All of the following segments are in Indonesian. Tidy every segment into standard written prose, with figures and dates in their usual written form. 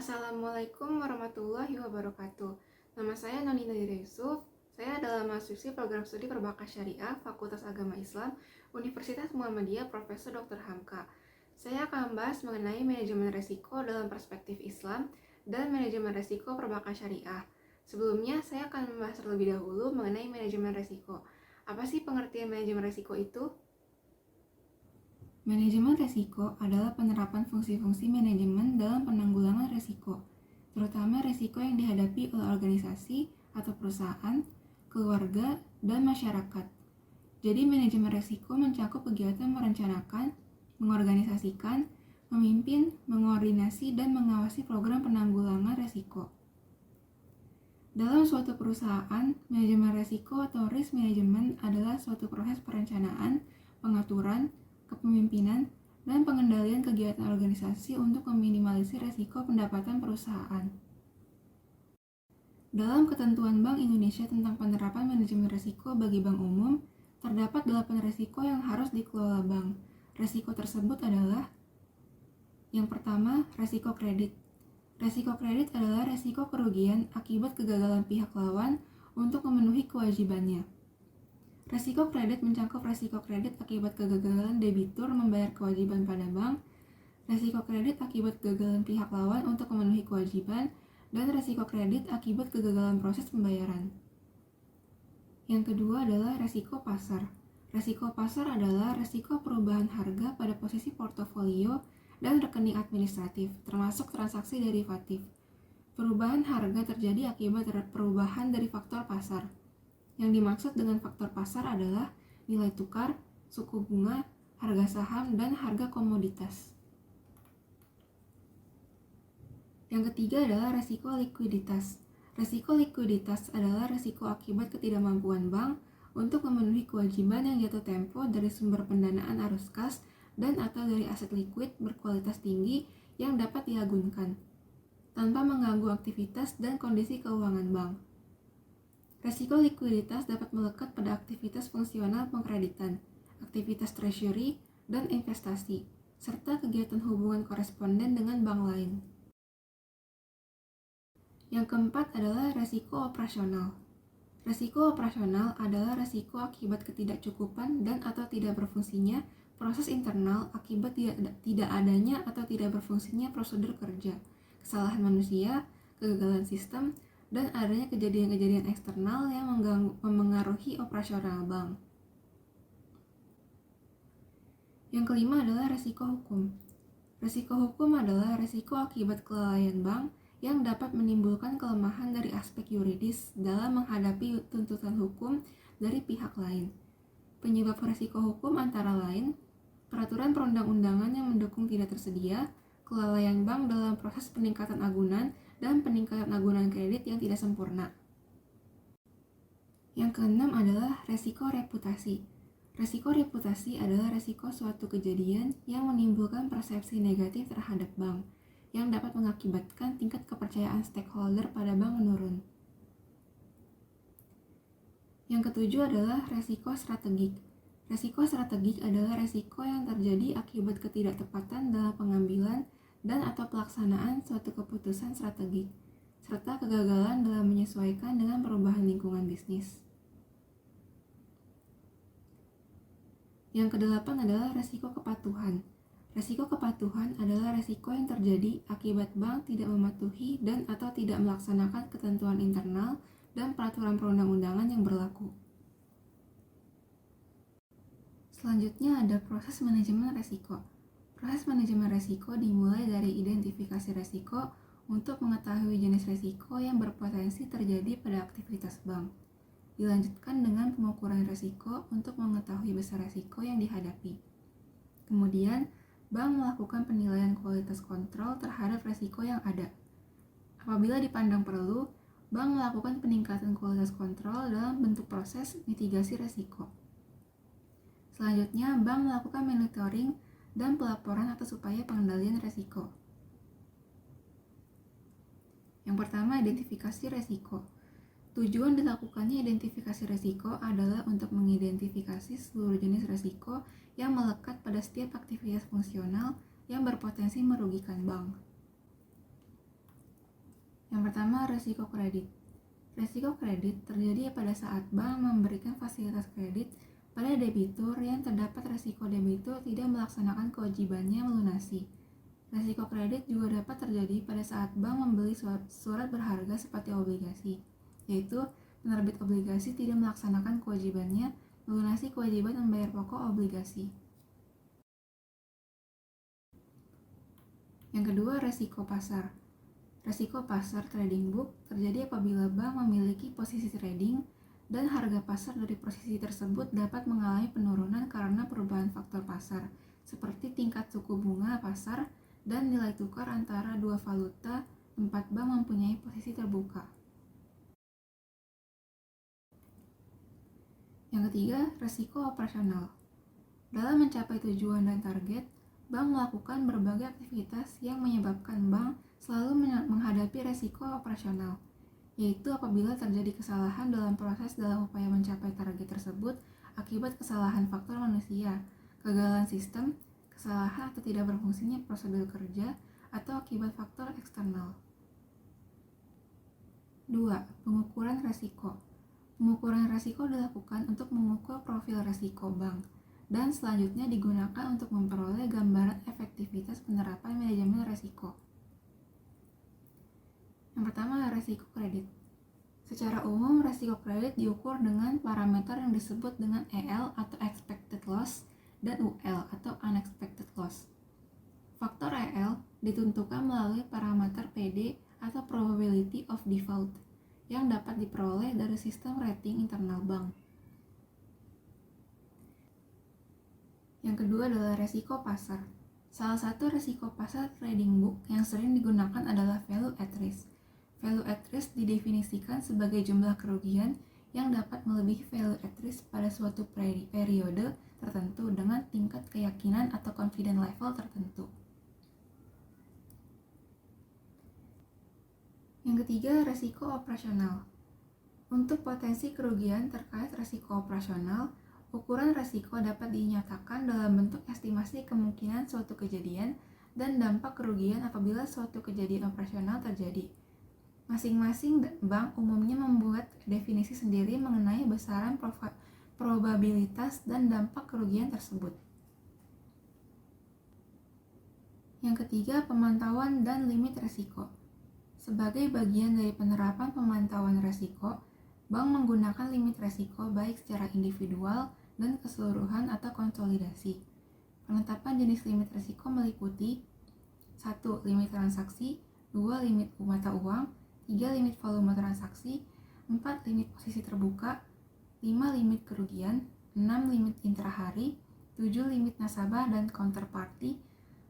Assalamualaikum warahmatullahi wabarakatuh. Nama saya Noni Nadira Yusuf. Saya adalah mahasiswi program studi Perbakas Syariah Fakultas Agama Islam Universitas Muhammadiyah Profesor Dr. Hamka. Saya akan membahas mengenai manajemen resiko dalam perspektif Islam dan manajemen resiko perbakas syariah. Sebelumnya, saya akan membahas terlebih dahulu mengenai manajemen resiko. Apa sih pengertian manajemen resiko itu? Manajemen resiko adalah penerapan fungsi-fungsi manajemen dalam penanggulangan resiko, terutama resiko yang dihadapi oleh organisasi atau perusahaan, keluarga, dan masyarakat. Jadi manajemen resiko mencakup kegiatan merencanakan, mengorganisasikan, memimpin, mengoordinasi, dan mengawasi program penanggulangan resiko. Dalam suatu perusahaan, manajemen resiko atau risk management adalah suatu proses perencanaan, pengaturan, kepemimpinan, dan pengendalian kegiatan organisasi untuk meminimalisir resiko pendapatan perusahaan. Dalam ketentuan Bank Indonesia tentang penerapan manajemen resiko bagi bank umum, terdapat 8 resiko yang harus dikelola bank. Resiko tersebut adalah: yang pertama, resiko kredit. Resiko kredit adalah resiko kerugian akibat kegagalan pihak lawan untuk memenuhi kewajibannya. Resiko kredit mencakup resiko kredit akibat kegagalan debitur membayar kewajiban pada bank, resiko kredit akibat kegagalan pihak lawan untuk memenuhi kewajiban, dan resiko kredit akibat kegagalan proses pembayaran. Yang kedua adalah resiko pasar. Resiko pasar adalah resiko perubahan harga pada posisi portofolio dan rekening administratif, termasuk transaksi derivatif. Perubahan harga terjadi akibat perubahan dari faktor pasar. Yang dimaksud dengan faktor pasar adalah nilai tukar, suku bunga, harga saham, dan harga komoditas. Yang ketiga adalah resiko likuiditas. Resiko likuiditas adalah resiko akibat ketidakmampuan bank untuk memenuhi kewajiban yang jatuh tempo dari sumber pendanaan arus kas dan atau dari aset likuid berkualitas tinggi yang dapat diagunkan, tanpa mengganggu aktivitas dan kondisi keuangan bank. Resiko likuiditas dapat melekat pada aktivitas fungsional pengkreditan, aktivitas treasury, dan investasi, serta kegiatan hubungan koresponden dengan bank lain. Yang keempat adalah resiko operasional. Resiko operasional adalah resiko akibat ketidakcukupan dan atau tidak berfungsinya proses internal akibat tidak adanya atau tidak berfungsinya prosedur kerja, kesalahan manusia, kegagalan sistem, dan adanya kejadian-kejadian eksternal yang memengaruhi operasional bank. Yang kelima adalah resiko hukum. Resiko hukum adalah resiko akibat kelalaian bank yang dapat menimbulkan kelemahan dari aspek yuridis dalam menghadapi tuntutan hukum dari pihak lain. Penyebab resiko hukum antara lain peraturan perundang-undangan yang mendukung tidak tersedia, kelalaian bank dalam proses peningkatan agunan, dan peningkatan agunan kredit yang tidak sempurna. Yang keenam adalah resiko reputasi. Resiko reputasi adalah resiko suatu kejadian yang menimbulkan persepsi negatif terhadap bank, yang dapat mengakibatkan tingkat kepercayaan stakeholder pada bank menurun. Yang ketujuh adalah resiko strategik. Resiko strategik adalah resiko yang terjadi akibat ketidaktepatan dalam pengambilan dan atau pelaksanaan suatu keputusan strategik, serta kegagalan dalam menyesuaikan dengan perubahan lingkungan bisnis. Yang kedelapan adalah resiko kepatuhan. Resiko kepatuhan adalah resiko yang terjadi akibat bank tidak mematuhi dan atau tidak melaksanakan ketentuan internal dan peraturan perundang-undangan yang berlaku. Selanjutnya ada proses manajemen resiko. Proses manajemen resiko dimulai dari identifikasi resiko untuk mengetahui jenis resiko yang berpotensi terjadi pada aktivitas bank. Dilanjutkan dengan pengukuran resiko untuk mengetahui besar resiko yang dihadapi. Kemudian, bank melakukan penilaian kualitas kontrol terhadap resiko yang ada. Apabila dipandang perlu, bank melakukan peningkatan kualitas kontrol dalam bentuk proses mitigasi resiko. Selanjutnya, bank melakukan monitoring dan pelaporan atas upaya pengendalian resiko. Yang pertama, identifikasi resiko. Tujuan dilakukannya identifikasi resiko adalah untuk mengidentifikasi seluruh jenis resiko yang melekat pada setiap aktivitas fungsional yang berpotensi merugikan bank. Yang pertama, risiko kredit. Risiko kredit terjadi pada saat bank memberikan fasilitas kredit pada debitur yang terdapat risiko debitur tidak melaksanakan kewajibannya melunasi. Risiko kredit juga dapat terjadi pada saat bank membeli surat berharga seperti obligasi, yaitu penerbit obligasi tidak melaksanakan kewajibannya melunasi kewajiban membayar pokok obligasi. Yang kedua, risiko pasar. Risiko pasar trading book terjadi apabila bank memiliki posisi trading dan harga pasar dari posisi tersebut dapat mengalami penurunan karena perubahan faktor pasar, seperti tingkat suku bunga pasar dan nilai tukar antara dua valuta tempat bank mempunyai posisi terbuka. Yang ketiga, risiko operasional. Dalam mencapai tujuan dan target, bank melakukan berbagai aktivitas yang menyebabkan bank selalu menghadapi risiko operasional, yaitu apabila terjadi kesalahan dalam proses dalam upaya mencapai target tersebut akibat kesalahan faktor manusia, kegagalan sistem, kesalahan atau tidak berfungsinya prosedur kerja, atau akibat faktor eksternal. 2. Pengukuran risiko. Pengukuran risiko dilakukan untuk mengukur profil risiko bank, dan selanjutnya digunakan untuk memperoleh gambaran efektivitas penerapan manajemen risiko. Yang pertama, risiko kredit. Secara umum, risiko kredit diukur dengan parameter yang disebut dengan EL atau expected loss dan UL atau unexpected loss. Faktor EL ditentukan melalui parameter PD atau probability of default yang dapat diperoleh dari sistem rating internal bank. Yang kedua adalah risiko pasar. Salah satu risiko pasar trading book yang sering digunakan adalah value at risk. Value at risk didefinisikan sebagai jumlah kerugian yang dapat melebihi value at risk pada suatu periode tertentu dengan tingkat keyakinan atau confidence level tertentu. Yang ketiga, risiko operasional. Untuk potensi kerugian terkait risiko operasional, ukuran risiko dapat dinyatakan dalam bentuk estimasi kemungkinan suatu kejadian dan dampak kerugian apabila suatu kejadian operasional terjadi. Masing-masing bank umumnya membuat definisi sendiri mengenai besaran probabilitas dan dampak kerugian tersebut. Yang ketiga, pemantauan dan limit risiko. Sebagai bagian dari penerapan pemantauan risiko, bank menggunakan limit risiko baik secara individual dan keseluruhan atau konsolidasi. Penetapan jenis limit risiko meliputi 1. Limit transaksi, 2. Limit mata uang, 3. Limit volume transaksi, 4. Limit posisi terbuka, 5. Limit kerugian, 6. Limit intrahari, 7. Limit nasabah dan counterparty,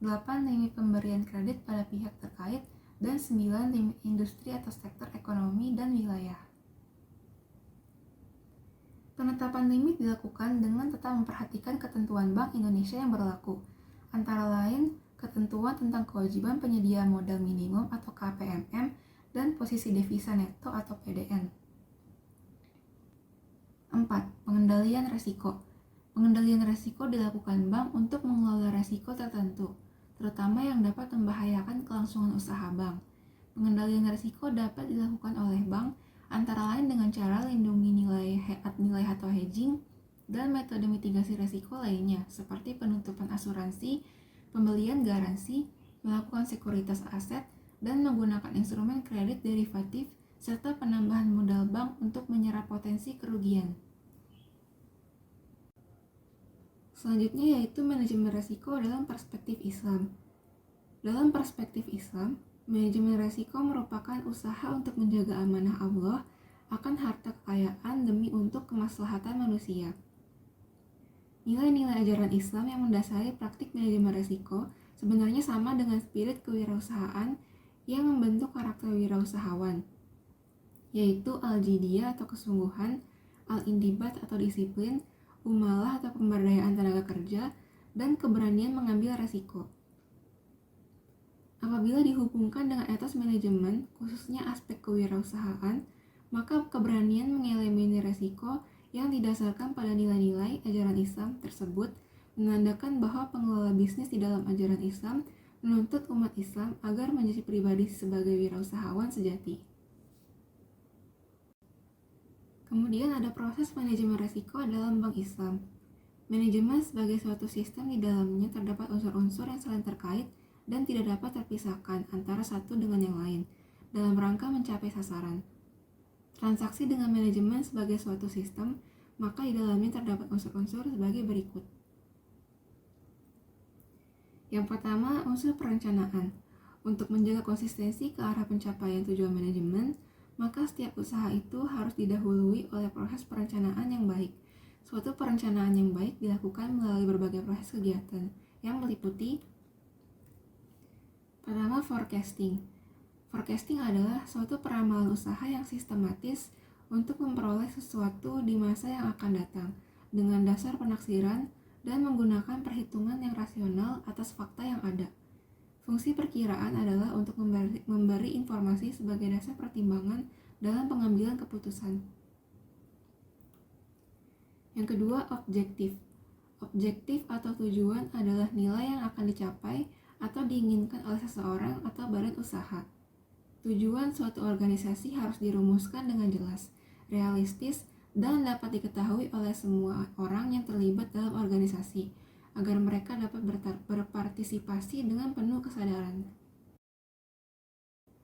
8. Limit pemberian kredit pada pihak terkait, dan 9. Limit industri atau sektor ekonomi dan wilayah. Penetapan limit dilakukan dengan tetap memperhatikan ketentuan Bank Indonesia yang berlaku, antara lain ketentuan tentang kewajiban penyedia modal minimum atau KPMM dan posisi devisa neto atau PDN. 4. Pengendalian risiko. Pengendalian risiko dilakukan bank untuk mengelola risiko tertentu, terutama yang dapat membahayakan kelangsungan usaha bank. Pengendalian risiko dapat dilakukan oleh bank antara lain dengan cara lindungi nilai atau hedging dan metode mitigasi risiko lainnya seperti penutupan asuransi, pembelian garansi, melakukan sekuritas aset, dan menggunakan instrumen kredit derivatif serta penambahan modal bank untuk menyerap potensi kerugian. Selanjutnya yaitu manajemen risiko dalam perspektif Islam. Dalam perspektif Islam, manajemen risiko merupakan usaha untuk menjaga amanah Allah akan harta kekayaan demi untuk kemaslahatan manusia. Nilai-nilai ajaran Islam yang mendasari praktik manajemen risiko sebenarnya sama dengan spirit kewirausahaan yang membentuk karakter wirausahawan, yaitu al-jiddiyah atau kesungguhan, al-indibat atau disiplin, umalah atau pemberdayaan tenaga kerja, dan keberanian mengambil resiko. Apabila dihubungkan dengan etos manajemen, khususnya aspek kewirausahaan, maka keberanian mengeliminir resiko yang didasarkan pada nilai-nilai ajaran Islam tersebut menandakan bahwa pengelola bisnis di dalam ajaran Islam menuntut umat Islam agar menjadi pribadi sebagai wirausahawan sejati. Kemudian ada proses manajemen resiko dalam bank Islam. Manajemen sebagai suatu sistem di dalamnya terdapat unsur-unsur yang saling terkait dan tidak dapat terpisahkan antara satu dengan yang lain dalam rangka mencapai sasaran. Transaksi dengan manajemen sebagai suatu sistem, maka di dalamnya terdapat unsur-unsur sebagai berikut. Yang pertama, unsur perencanaan. Untuk menjaga konsistensi ke arah pencapaian tujuan manajemen, maka setiap usaha itu harus didahului oleh proses perencanaan yang baik. Suatu perencanaan yang baik dilakukan melalui berbagai proses kegiatan yang meliputi: pertama, forecasting. Forecasting adalah suatu peramalan usaha yang sistematis untuk memperoleh sesuatu di masa yang akan datang dengan dasar penaksiran dan menggunakan perhitungan yang rasional atas fakta yang ada. Fungsi perkiraan adalah untuk memberi informasi sebagai dasar pertimbangan dalam pengambilan keputusan. Yang kedua, objektif. Objektif atau tujuan adalah nilai yang akan dicapai atau diinginkan oleh seseorang atau badan usaha. Tujuan suatu organisasi harus dirumuskan dengan jelas, realistis, dan dapat diketahui oleh semua orang yang terlibat dalam organisasi, agar mereka dapat berpartisipasi dengan penuh kesadaran.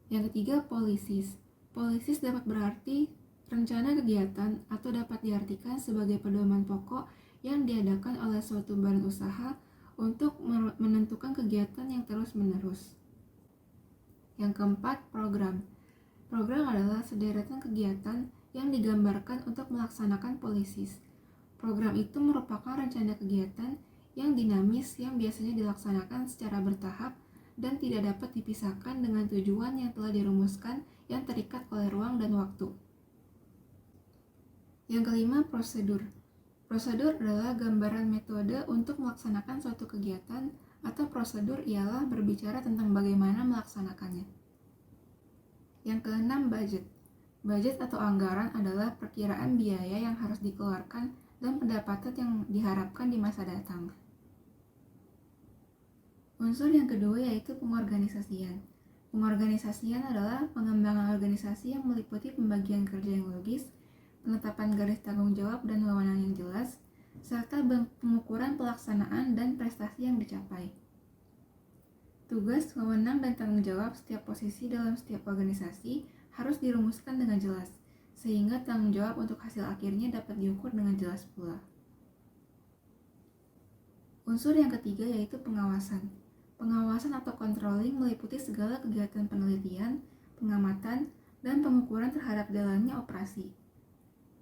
Yang ketiga, policies. Policies dapat berarti rencana kegiatan atau dapat diartikan sebagai pedoman pokok yang diadakan oleh suatu badan usaha untuk menentukan kegiatan yang terus-menerus. Yang keempat, program. Program adalah sederetan kegiatan yang digambarkan untuk melaksanakan policies. Program itu merupakan rencana kegiatan yang dinamis yang biasanya dilaksanakan secara bertahap dan tidak dapat dipisahkan dengan tujuan yang telah dirumuskan yang terikat oleh ruang dan waktu. Yang kelima, prosedur. Prosedur adalah gambaran metode untuk melaksanakan suatu kegiatan, atau prosedur ialah berbicara tentang bagaimana melaksanakannya. Yang keenam, budget. Budget atau anggaran adalah perkiraan biaya yang harus dikeluarkan dan pendapatan yang diharapkan di masa datang. Unsur yang kedua yaitu pengorganisasian. Pengorganisasian adalah pengembangan organisasi yang meliputi pembagian kerja yang logis, penetapan garis tanggung jawab dan wewenang yang jelas, serta pengukuran pelaksanaan dan prestasi yang dicapai. Tugas, wewenang, dan tanggung jawab setiap posisi dalam setiap organisasi harus dirumuskan dengan jelas, sehingga tanggung jawab untuk hasil akhirnya dapat diukur dengan jelas pula. Unsur yang ketiga yaitu pengawasan. Pengawasan atau controlling meliputi segala kegiatan penelitian, pengamatan, dan pengukuran terhadap jalannya operasi.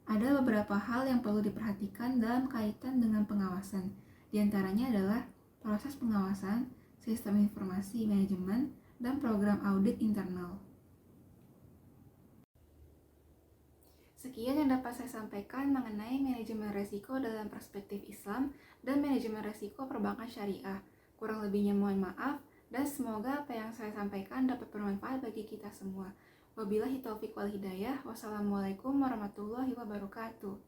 Ada beberapa hal yang perlu diperhatikan dalam kaitan dengan pengawasan. Di antaranya adalah proses pengawasan, sistem informasi manajemen, dan program audit internal. Sekian yang dapat saya sampaikan mengenai manajemen resiko dalam perspektif Islam dan manajemen resiko perbankan syariah. Kurang lebihnya mohon maaf, dan semoga apa yang saya sampaikan dapat bermanfaat bagi kita semua. Wabillahi taufiq wal hidayah. Wassalamualaikum warahmatullahi wabarakatuh.